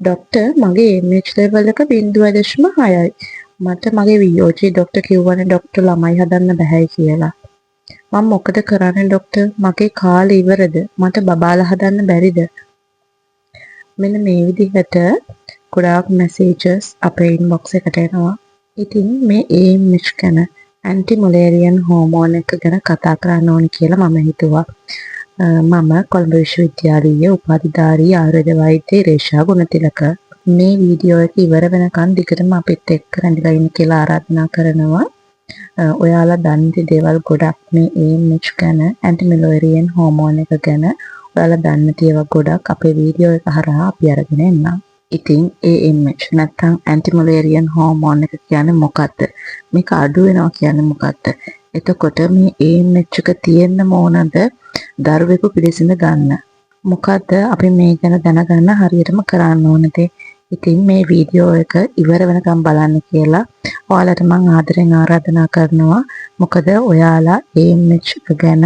ડොක්ටර් මගේ AMH level එක 0.6යි. මට මගේ VOG ડોක්ටර් කිව්වනේ ડોක්ටර් ළමයි හදන්න බෑයි කියලා. මම මොකද කරන්නේ ડોක්ටර්? මගේ කාලේ ඉවරද? මට බබාලා හදන්න බැරිද? මෙන්න මේ විදිහට ගොඩාක් මැසේජස් අපේ ඉන්බොක්ස් එකට එනවා. ඉතින් මේ AMH ගැන ඇන්ටි මොලේරියන් හෝමෝන් එක ගැන කතා කරන්න ඕනි කියලා මම හිතුවා. මම කොළඹ විශ්වවිද්‍යාලීය උපාධිධාරී ආයුර්වේද වෛද්‍ය රේෂා ගුණතිලක. මේ වීඩියෝ එක ඉවර වෙනකන් දිගටම අපිත් එක්ක රැඳිලා ඉන්න කියලා ආරාධනා කරනවා. ඔයාලා දන්න දේවල් ගොඩක් මේ AMH ගැන ඇන්ටි මොලේරියන් හෝමෝන් එක ගැන ඔයාලා දන්න දේවල් ගොඩක් අපේ වීඩියෝ එක හරහා අපි අරගෙන එන්නම්. ඉතින් AMH නැත්නම් ඇන්ටි මොලේරියන් හෝමෝන් එක කියන්නේ මොකක්ද? මේක අඩු වෙනවා කියන්නේ මොකක්ද? එතකොට මේ AMH එක තියෙන්න ඕනද දරුවෙකු පිළිසිඳ ගන්න? මොකද්ද අපි මේ ගැන දැනගන්න හරියටම කරන්න ඕන දේ? ඉතින් මේ වීඩියෝ එක ඉවර වෙනකම් බලන්න කියලා ඔයාලට මම ආදරෙන් ආරාධනා කරනවා. මොකද ඔයාලා AMH ගැන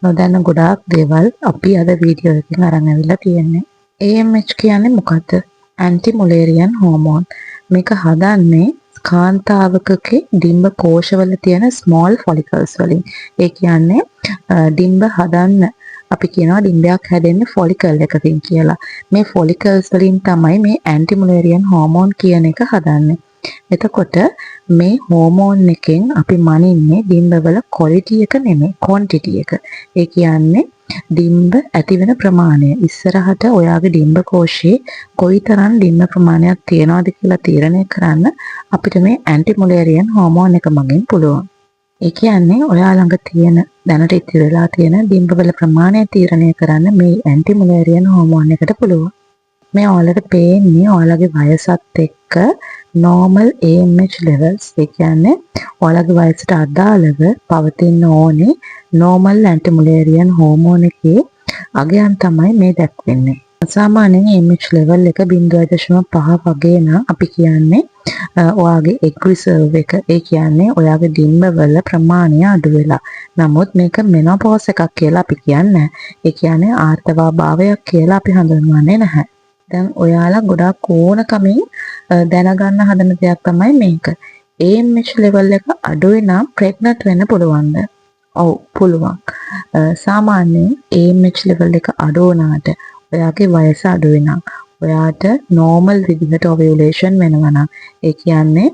නොදන්න ගොඩාක් දේවල් අපි අද වීඩියෝ එකකින් අරන් අවිලා තියෙන්නේ. AMH කියන්නේ මොකද්ද? Anti Mullerian hormone. මේක හදන්නේ කාන්තාවකගේ ඩිම්බ කෝෂවල තියෙන ස්මෝල් ෆොලිකල්ස් වලින්. ඒ කියන්නේ ඩිම්බ හදන්න අපි කියනවා ඩිම්බයක් හැදෙන්නේ ෆොලිකල් එකකින් කියලා. මේ ෆොලිකල්ස් වලින් තමයි මේ ඇන්ටි මොලේරියන් හෝමෝන් කියන එක හදන්නේ. එතකොට මේ හෝමෝන් එකෙන් අපි මනින්නේ ඩිම්බවල ක්වොලිටි එක නෙමෙයි ක්වොන්ටිටි එක. ඒ කියන්නේ ඩිම්බ ඇති වෙන ප්‍රමාණය. ඉස්සරහට ඔයාගේ ඩිම්බ කෝෂයේ කොයිතරම් ඩිම්බ ප්‍රමාණයක් තියනවද කියලා තීරණය කරන්න අපිට මේ ඇන්ටි මොලේරියන් හෝමෝන් එක මගින් පුළුවන්. ඒ කියන්නේ ඔයා ළඟ තියෙන දැනට ඉතිරි වෙලා තියෙන ඩිම්බවල ප්‍රමාණය තීරණය කරන්න මේ ඇන්ටි මොලේරියන් හෝමෝන් එකට පුළුවන්. මේ ඔයාලට පේන්නේ ඔයාලගේ වයසත් එක්ක normal AMH levels. ඒ කියන්නේ ඔයාලගේ වයසට අදාළව පවතින ඕනේ normal ඇන්ටි මොලේරියන් හෝමෝන් එකේ අගයන් තමයි මේ දැක්වෙන්නේ. සාමාන්‍යයෙන් AMH level එක 0.5 වගේ නම් අපි කියන්නේ ඔයාගේ egg reserve එක. ඒ කියන්නේ ඔයාගේ ඩිම්බවල ප්‍රමාණය අඩු වෙලා. නමුත් මේක menopause එකක් කියලා අපි කියන්නේ. ඒ කියන්නේ ආර්තවාභාවයක් කියලා අපි හඳුන්වන්නේ නැහැ. දැන් ඔයාලා ගොඩාක් ඕනකමින් දැනගන්න හදන දෙයක් තමයි මේක. AMH level එක අඩුයි නම් pregnant වෙන්න පුළුවන්ද? ඔව් පුළුවන්. සාමාන්‍යයෙන් AMH level එක අඩු වුණාට ඔයාගේ වයස අඩු වෙනවා. ඔයාට normal විදිහට ovulation වෙනවා නම් ඒ කියන්නේ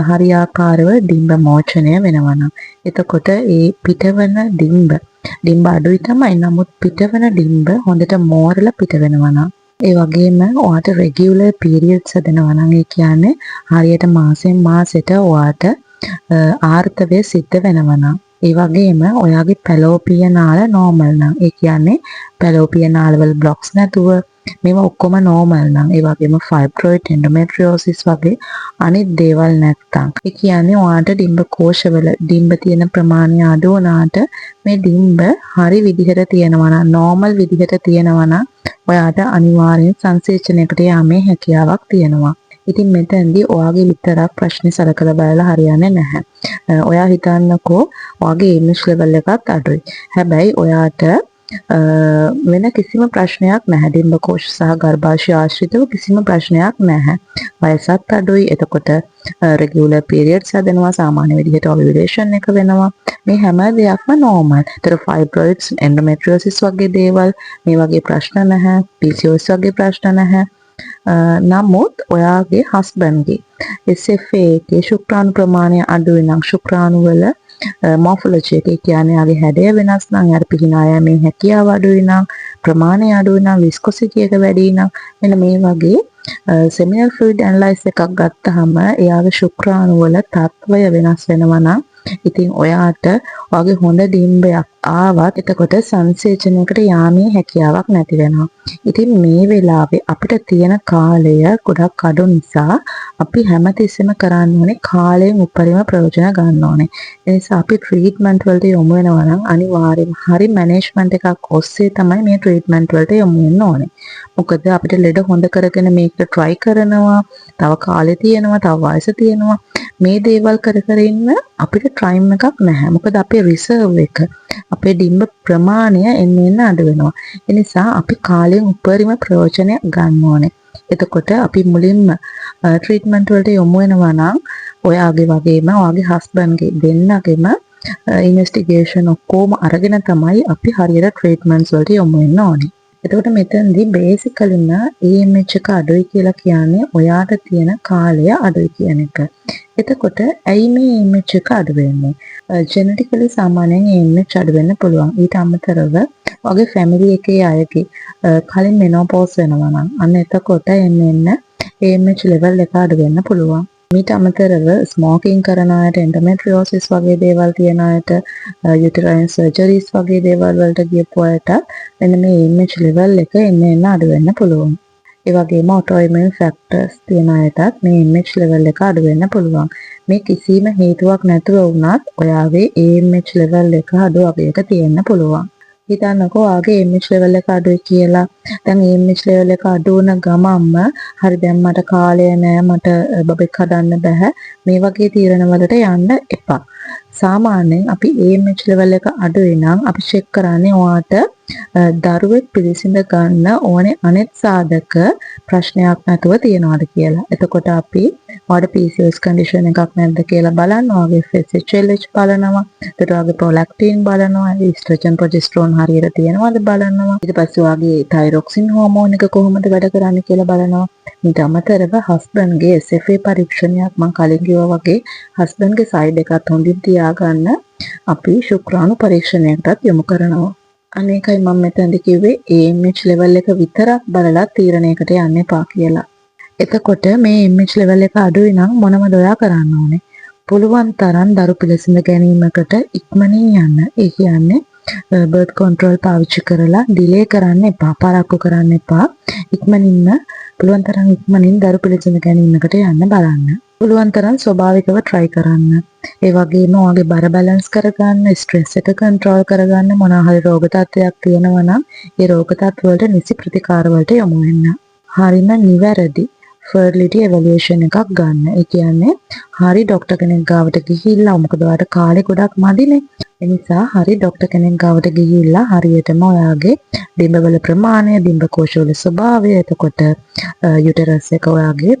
හරියාකාරව ඩිම්බ මෝචනය වෙනවා නම් එතකොට ඒ පිටවන ඩිම්බ අඩුයි තමයි. නමුත් පිටවන ඩිම්බ හොඳට මෝරලා පිට වෙනවා නම් ඒ වගේම ඔයාට regular periods හදනවා නම් ඒ කියන්නේ හරියට මාසෙන් මාසෙට ඔයාට ආර්තවය සිද්ධ වෙනවා නම් ඒ වගේම ඔයාගේ පැලෝපිය නාල normal නම් ඒ කියන්නේ පැලෝපිය නාලවල blocks නැතුව මේවා ඔක්කොම normal නම් ඒ වගේම fibroid endometriosis වගේ අනිත් දේවල් නැත්තම් ඒ කියන්නේ ඔයාට ඩිම්බ කෝෂවල ඩිම්බ තියෙන ප්‍රමාණය අඩු වුණාට මේ ඩිම්බ හරි විදිහට තියෙනවා නම් normal විදිහට තියෙනවා නම් ඔයාට අනිවාර්යෙන් සංසේචනයකට යාමේ හැකියාවක් තියෙනවා. ඉතින් මෙතෙන්දී ඔයාගේ විතරක් ප්‍රශ්නේ සලකලා බලලා හරියන්නේ නැහැ. ඔයා හිතන්නකෝ ඔයාගේ AMH level එකත් අඩුයි. හැබැයි ඔයාට වෙන කිසිම ප්‍රශ්නයක් නැහැ. ඩිම්බ කෝෂ සහ ගර්භාෂය ආශ්‍රිතව කිසිම ප්‍රශ්නයක් නැහැ. වයසත් අඩුයි. එතකොට regular periods හදනවා. සාමාන්‍ය විදිහට ovulation එක වෙනවා. මේ හැම දෙයක්ම normal. ඒතර fibroids, endometriosis වගේ දේවල් මේ වගේ ප්‍රශ්න නැහැ. PCOS වගේ ප්‍රශ්න නැහැ. නමුත් ඔයාගේ හස්බන්ඩ්ගේ SFA එකේ ශුක්‍රාණු ප්‍රමාණය අඩු වෙනම් ශුක්‍රාණු වල මොෆොලොජි එක කියන්නේ යාගේ හැඩය වෙනස් නම් යාර පිහිනා යෑමේ හැකියාව අඩුයි නම් ප්‍රමාණය අඩුයි නම් විස්කොසිටි එක වැඩි නම් මෙන්න මේ වගේ seminal fluid analysis එකක් ගත්තාම එයාගේ ශුක්‍රාණු වල තත්වය වෙනස් වෙනවා නම් ඉතින් ඔයාට ඔයාගේ හොඳ ඩිම්බයක් ආවත් එතකොට සංසේචනයකට යාමේ හැකියාවක් නැති වෙනවා. ඉතින් මේ වෙලාවේ අපිට තියෙන කාලය ගොඩක් අඩු නිසා අපි හැමතිස්සෙම කරන්න ඕනේ කාලයෙන් උපරිම ප්‍රයෝජන ගන්න ඕනේ. ඒ නිසා අපි ට්‍රීට්මන්ට් වලට යොමු වෙනවා නම් අනිවාර්යයෙන් හරි මැනේජ්මන්ට් එකක් ඔස්සේ තමයි මේ ට්‍රීට්මන්ට් වලට යොමු වෙන්න ඕනේ. මොකද අපිට ලෙඩ හොඳ කරගෙන මේකට try කරනවා, තව කාලේ තියෙනවා, තව වයස තියෙනවා. මේ දේවල් කර ඉන්න අපිට ටයිම් එකක් නැහැ. මොකද අපේ රිසර්ව් එක අපේ ඩිම්බ ප්‍රමාණය එන්න අඩු වෙනවා. ඒ නිසා අපි කාලයෙන් උපරිම ප්‍රයෝජනය ගන්න ඕනේ. එතකොට අපි මුලින්ම ට්‍රීට්මන්ට් වලට යොමු වෙනවා නම් ඔයාගේ වගේම ඔයාගේ හස්බන්ඩ්ගේ දෙන්නගෙම ඉන්වෙස්ටිගේෂන් ඔක්කොම අරගෙන තමයි අපි හරියට ට්‍රීට්මන්ට්ස් වලට යොමු වෙන්න ඕනේ. එතකොට මෙතනදී බේසිකලිම AMH එක අඩුයි කියලා කියන්නේ ඔයාට තියෙන කාලය අඩුයි කියන එක. එතකොට ඇයි මේ AMH එක අඩු වෙන්නේ? ජෙනටිකලි සාමාන්‍යයෙන් AMH අඩු වෙන්න පුළුවන්. ඊට අමතරව වගේ ෆැමිලි එකේ අයගේ කලින් මෙනෝපෝස් වෙනවා නම් අන්න එතකොට එන්න AMH ලෙවල් එක අඩු වෙන්න පුළුවන්. මීට අමතරව ස්මෝකින් කරන අයට, එන්ඩෝමෙට්‍රියෝසිස් වගේ දේවල් තියෙන අයට, යුටරයින් සර්ජරිස් වගේ දේවල් වලට ගියපු අයට මෙන්න මේ AMH ලෙවල් එක එන්න අඩු වෙන්න පුළුවන්. ඒ වගේම ඔටෝඉම්යුන් ෆැක්ටර්ස් තියෙන අයටත් මේ AMH ලෙවල් එක අඩු වෙන්න පුළුවන්. මේ කිසිම හේතුවක් නැතුව වුණත් ඔයාගේ AMH ලෙවල් එක අඩු වගේක තියෙන්න පුළුවන්. හිතන්නකෝ ආගේ AMH ලෙවල් එක අඩුයි කියලා. දැන් AMH ලෙවල් එක අඩු වුණ ගමන්ම හරි දැන් මට කාලය නෑ, මට බබෙක් හදන්න බෑ, මේ වගේ තීරණ වලට යන්න එපා. සාමාන්‍යයෙන් අපි AMH ලෙවල් එක අඩුයි නම් අපි චෙක් කරන්නේ ඔයාට දරුවෙක් පිළිසිඳ ගන්න ඕනේ අනෙත් සාධක ප්‍රශ්නයක් නැතුව තියනවාද කියලා. එතකොට අපි ඔයාට PCOS කන්ඩිෂන් එකක් නැද්ද කියලා බලනවා. ඔයාගේ FSH බලනවා. එතකොට ඔයාගේ ප්‍රොලැක්ටින් බලනවා. ඊස්ට්‍රජන් ප්‍රොජෙස්ටරෝන් හරියට තියෙනවද බලනවා. ඊට පස්සේ ඔයාගේ තයිරොක්සින් හෝමෝන් එක කොහොමද වැඩ කරන්නේ කියලා බලනවා. ඊට අමතරව හස්බන්ඩ්ගේ SFA පරීක්ෂණයක් මම කලින් කිව්වා වගේ හස්බන්ඩ්ගේ සයිඩ් එකත් හොඳින් තියාගන්න අපි ශුක්‍රාණු පරීක්ෂණයකටත් යොමු කරනවා. අනේකයි මම මෙතනදී කිව්වේ AMH ලෙවල් එක විතරක් බලලා තීරණයකට යන්න එපා කියලා. එතකොට මේ AMH ලෙවල් එක අඩුයි නම් මොනවද ඔයා කරන්න ඕනේ? පුළුවන් තරම් දරු පිළිසිඳ ගැනීමකට ඉක්මනින් යන්න. ඒ කියන්නේ බර්ත් කන්ට්‍රෝල් පාවිච්චි කරලා ඩිලේ කරන්න එපා, පරක්කු කරන්න එපා. ඉක්මනින්ම පුළුවන් තරම් ඉක්මනින් දරු පිළිසිඳ ගැනීමකට යන්න බලන්න. පුළුවන් තරම් ස්වභාවිකව try කරන්න. ඒ වගේම ඔයාගේ බර බැලන්ස් කරගන්න, ස්ට්‍රෙස් එක කන්ට්‍රෝල් කරගන්න, මොනවා හරි රෝග තත්ත්වයක් තියෙනවා නම් ඒ රෝග තත්ත්ව වලට නිසි ප්‍රතිකාර වලට යොමු වෙන්න. හරිම නිවැරදි ෆර්ටිලිටි එවැලුවේෂන් එකක් ගන්න. ඒ කියන්නේ හරි ડોක්ටර් කෙනෙක් ගාවට ගිහිල්ලා, මොකද ඔයාලට කාලේ ගොඩක් මදිනේ. ඒ නිසා හරි ડોක්ටර් කෙනෙක් ගාවට ගිහිල්ලා හරියටම ඔයාගේ ඩිම්බවල ප්‍රමාණය, ඩිම්බකෝෂවල ස්වභාවය, එතකොට යුටරස් එක ඔයාගේ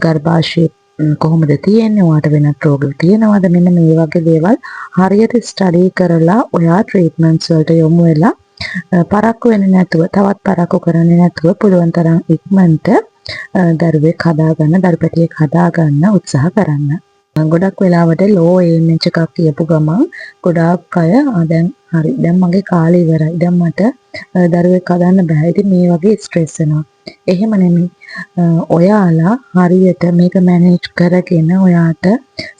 ගර්භාෂය කොහොමද තියෙන්නේ, ඔයාට වෙනත් රෝග තියෙනවද, මෙන්න මේ වගේ දේවල් හරියට ස්ටඩි කරලා ඔයා ට්‍රීට්මන්ට්ස් වලට යොමු වෙලා පරක්කු වෙන්නේ නැතුව, තවත් පරක්කු කරන්නේ නැතුව පුළුවන් තරම් ඉක්මනට දරුවෙක් හදාගන්න, දරුපැටියෙක් හදාගන්න උත්සාහ කරන්න. ගොඩක් වෙලාවට ලෝ AMH එකක් කියපු ගමන් ගොඩාක් අය දැන් හරි, දැන් මගේ කාලේ ඉවරයි, දැන් මට දරුවෙක් හදන්න බෑ, ඉතින් මේ වගේ ස්ට්‍රෙස් වෙනවා. එහෙම නෙමෙයි. ඔයාලා හරියට මේක මැනේජ් කරගෙන ඔයාට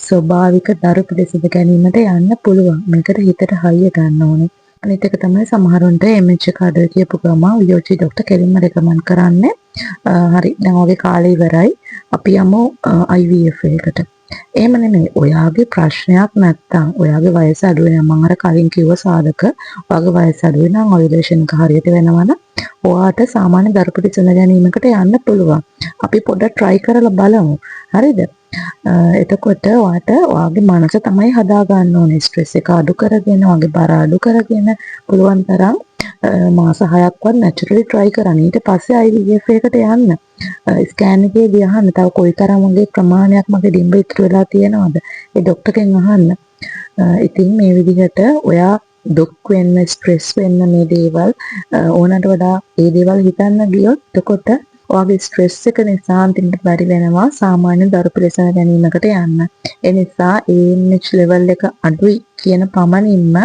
ස්වභාවික දරු පිළිසිඳ ගැනීමට යන්න පුළුවන්. මේකට හිතට හයිය ගන්න ඕනේ. අනිත් එක තමයි සමහරුන්ට AMH එක අඩුයි කියපු ගමන් වියෝචි ડોක්ටර් කෙලින්ම රෙකමන්ඩ් කරන්නේ හරි දැන් ඔයාගේ කාලේ ඉවරයි, අපි යමු IVF එකට. එහෙම නෙමෙයි. ඔයාගේ ප්‍රශ්නයක් නැත්තම්, ඔයාගේ වයස අඩු වෙනවා, මම අර කලින් කිව්ව සාධක, ඔයාගේ වයස අඩු වෙනවා, ඔයුලේෂන් එක හරියට වෙනවනම් ඔයාට සාමාන්‍ය දරු පිළිසිඳ ගැනීමකට යන්න පුළුවන්. අපි පොඩ්ඩක් try කරලා බලමු. හරිද? එතකොට ඔයාට ඔයාගේ මනස තමයි හදා ගන්න ඕනේ. ස්ට්‍රෙස් එක අඩු කරගෙන, ඔයාගේ බර අඩු කරගෙන පුළුවන් තරම් මාස 6ක්වත් නැචරලි try කරන්න. ඊට පස්සේ IVF එකට යන්න. ස්කෑන් එකේදී අහන්න තව කොයිතරම් වගේ ප්‍රමාණයක් මගේ ඩිම්බ ඉතුරු වෙලා තියෙනවද? ඒ ડોක්ටර්ගෙන් අහන්න. ඉතින් මේ විදිහට ඔයා දුක් වෙන්න, ස්ට්‍රෙස් වෙන්න, මේ දේවල් ඕනට වඩා ඒ දේවල් හිතන්න ගියොත් එතකොට ඔයාගේ ස්ට්‍රෙස් එක නිසා අන්තිමට බැරි වෙනවා සාමාන්‍ය දරු පිළිසිඳ ගැනීමකට යන්න. ඒ නිසා AMH ලෙවල් එක අඩුයි කියන පමණින්ම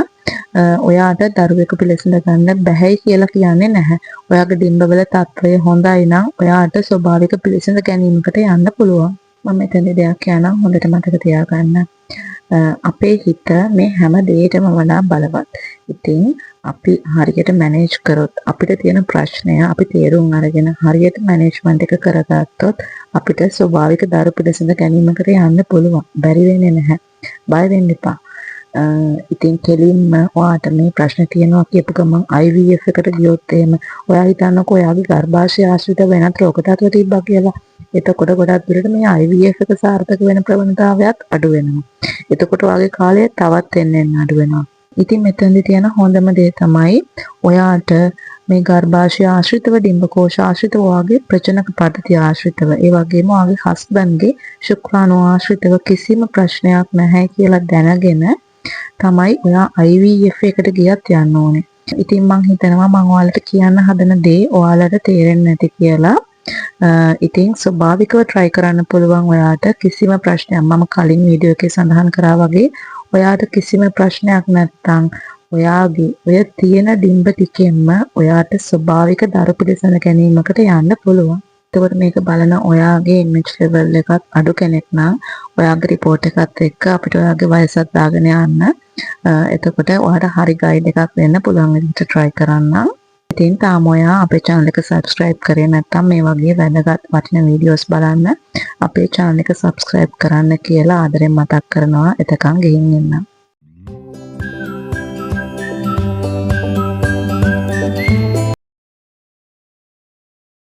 ඔයාට දරුවෙකු පිළිසිඳ ගන්න බැහැයි කියලා කියන්නේ නැහැ. ඔයාගේ ඩිම්බවල තත්ත්වය හොඳයි නම් ඔයාට ස්වභාවික පිළිසිඳ ගැනීමකට යන්න පුළුවන්. මම මෙතනදී දෙයක් කියනවා, හොඳට මතක තියාගන්න. අපේ හිත මේ හැම දෙයකටම වඩා බලවත්. ඉතින් අපි හරියට මැනේජ් කරොත්, අපිට තියෙන ප්‍රශ්නය අපි තේරුම් අරගෙන හරියට මැනේජ්මන්ට් එක කරගත්තොත් අපිට ස්වභාවික දරු පිළිසිඳ ගැනීමකට යන්න පුළුවන්. බැරි වෙන්නේ නැහැ. බය වෙන්න එපා. ඉතින් කෙලින්ම ඔයාට මේ ප්‍රශ්න තියෙනවා කියපු ගමන් IVF එකට ගියොත් එහෙම ඔයා හිතන්නකෝ ඔයාගේ ගර්භාෂය ආශ්‍රිත වෙනත් රෝග තත්ත්ව තිබ්බා කියලා. එතකොට ගොඩක් දුරට මේ IVF එක සාර්ථක වෙන ප්‍රවණතාවයත් අඩු වෙනවා. එතකොට ඔයාගේ කාලය තවත් එන්න අඩු වෙනවා. ඉතින් මෙතනදී තියෙන හොඳම දේ තමයි ඔයාට මේ ගර්භාෂය ආශ්‍රිතව ඩිම්බකෝෂ ආශ්‍රිතව ඔයාගේ ප්‍රජනක පද්ධතිය ආශ්‍රිතව ඒ වගේම ඔයාගේ හස්බන්ඩ්ගේ ශුක්‍රාණු ආශ්‍රිතව කිසිම ප්‍රශ්නයක් නැහැ කියලා දැනගෙන තමයි ඔයා IVF එකට ගියත් යන්න ඕනේ. ඉතින් මං හිතනවා මං ඔයාලට කියන්න හදන දේ ඔයාලට තේරෙන්නේ නැති කියලා. ඉතින් ස්වභාවිකව try කරන්න පුළුවන් ඔයාට කිසිම ප්‍රශ්නයක් මම කලින් වීඩියෝ එකේ සඳහන් කරා වගේ ඔයාට කිසිම ප්‍රශ්නයක් නැත්නම් ඔයාගේ ඔය තියෙන ඩිම්බ ටිකෙන්ම ඔයාට ස්වභාවික දරු පිළිසඳ ගැනීමකට යන්න පුළුවන්. එතකොට මේක බලන ඔයාගේ image level එකත් අඩු කෙනෙක් නම් ඔයාගේ report එකත් එක්ක අපිට ඔයාගේ වයසත් දාගෙන යන්න. එතකොට ඔයාට හරි guide එකක් දෙන්න පුළුවන් විදිහට try කරන්න. ඉතින් තාම ඔයා අපේ channel එක subscribe කරේ නැත්නම් මේ වගේ වැදගත් වටින videos බලන්න අපේ channel එක subscribe කරන්න කියලා ආදරෙන් මතක් කරනවා. එතකන් ගෙහින් ඉන්න.